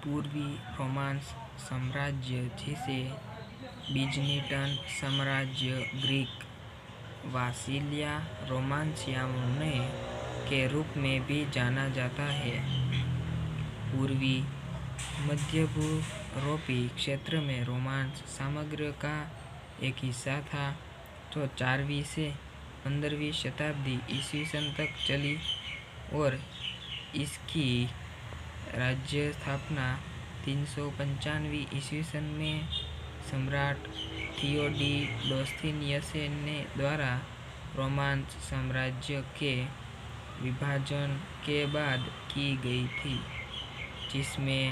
पूर्वी रोमांस साम्राज्य, जिसे बिजनीटन साम्राज्य, ग्रीक वासिलिया रोमांसियाने के रूप में भी जाना जाता है, पूर्वी मध्ययूरोपीय क्षेत्र में रोमांस साम्राज्य का एक हिस्सा था, जो 4वीं से 15वीं शताब्दी ईस्वी तक चली और इसकी राज्य स्थापना 395 ईस्वी में सम्राट थियोडोसियस ने द्वारा रोमांस साम्राज्य के विभाजन के बाद की गई थी, जिसमें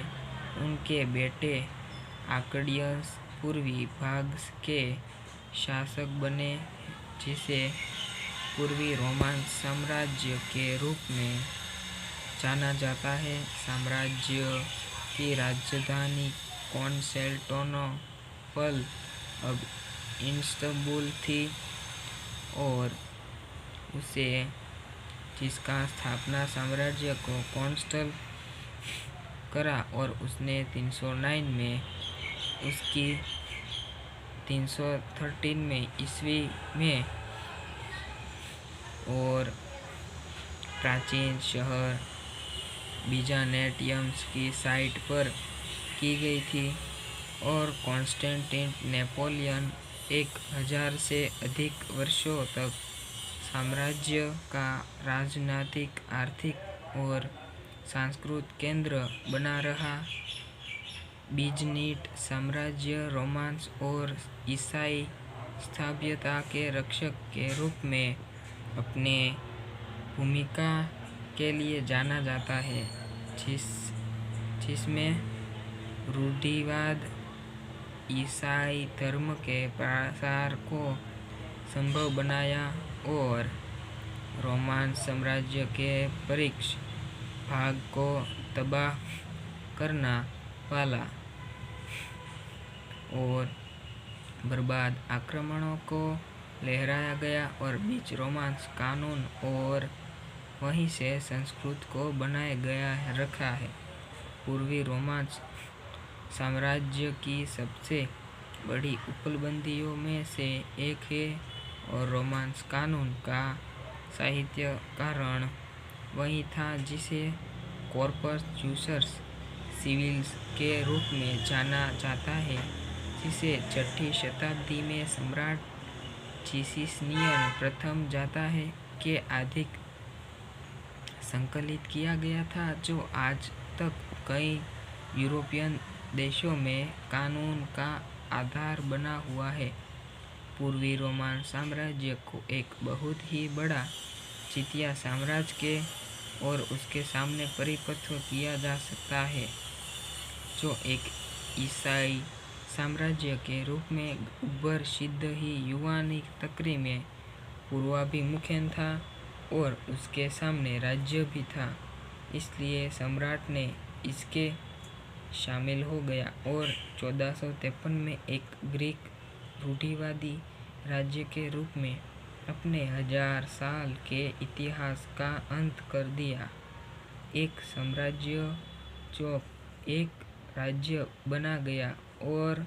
उनके बेटे आर्कडियस पूर्वी भाग के शासक बने, जिसे पूर्वी रोमांस साम्राज्य के रूप में जाना जाता है। साम्राज्य की राजधानी कॉन्स्टेंटिनोपल अब इस्तांबुल थी और उसे जिसका स्थापना साम्राज्य को कॉन्स्टल करा और उसने 309 में उसकी 313 में ईस्वी में और प्राचीन शहर बिजानेटियम की साइट पर की गई थी और कॉन्स्टेंटिन नेपोलियन 1000 से अधिक वर्षों तक साम्राज्य का राजनीतिक, आर्थिक और सांस्कृतिक केंद्र बना रहा। बिजनीट साम्राज्य रोमांस और ईसाई सभ्यता के रक्षक के रूप में अपने भूमिका के लिए जाना जाता है, जिसमें रूढ़िवाद ईसाई धर्म के प्रसार को संभव बनाया और रोमांस साम्राज्य के पश्चिमी भाग को तबाह करने वाला और बर्बाद आक्रमणों को लहराया गया और बीच रोमांस कानून और वहीं से संस्कृति को बनाए गया रखा है। पूर्वी रोमांस साम्राज्य की सबसे बड़ी उपलब्धियों में से एक है और रोमांस कानून का साहित्यकरण वही था जिसे कॉर्पस जूरिस सिविलिस के रूप में जाना जाता है, जिसे 6वीं शताब्दी में सम्राट जस्टिनियन प्रथम जाता है के अधिक संकलित किया गया था, जो आज तक कई यूरोपियन देशों में कानून का आधार बना हुआ है। पूर्वी रोमन साम्राज्य को एक बहुत ही बड़ा चीतिया साम्राज्य के और उसके सामने परिपक्व किया जा सकता है, जो एक ईसाई साम्राज्य के रूप में उभर सिद्ध ही युवानी तकरी में पूर्वाभिमुख था और उसके सामने राज्य भी था, इसलिए सम्राट ने इसके शामिल हो गया और 1453 में एक ग्रीक रूढ़िवादी राज्य के रूप में अपने 1000 साल के इतिहास का अंत कर दिया। एक साम्राज्य जो एक राज्य बना गया और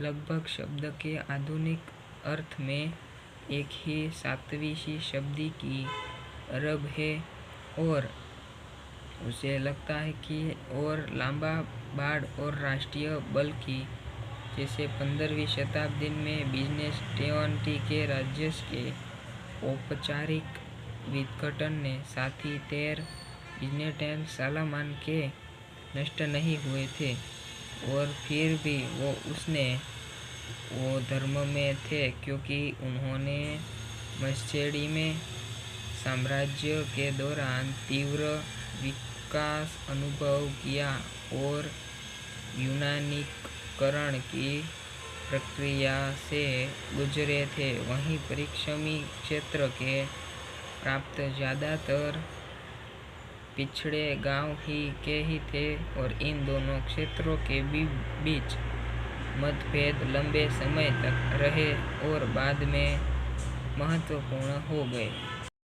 लगभग शब्द के आधुनिक अर्थ में एक ही 7वीं शताब्दी की अरब है और उसे लगता है कि और लंबा बाढ़ और राष्ट्रीय बल की जैसे 15वीं शताब्दी में बिजनेटियन के राज्य के औपचारिक विघटन ने साथ ही 13 बिजनेटियन सलामन के नष्ट नहीं हुए थे और फिर भी वो धर्म में थे क्योंकि उन्होंने मस्जिदी साम्राज्य के दौरान तीव्र विकास अनुभव किया और यूनानीकरण की प्रक्रिया से गुजरे थे। वहीं पश्चिमी क्षेत्र के प्रांत ज़्यादातर पिछड़े गांव ही थे और इन दोनों क्षेत्रों के बीच मतभेद लंबे समय तक रहे और बाद में महत्वपूर्ण हो गए।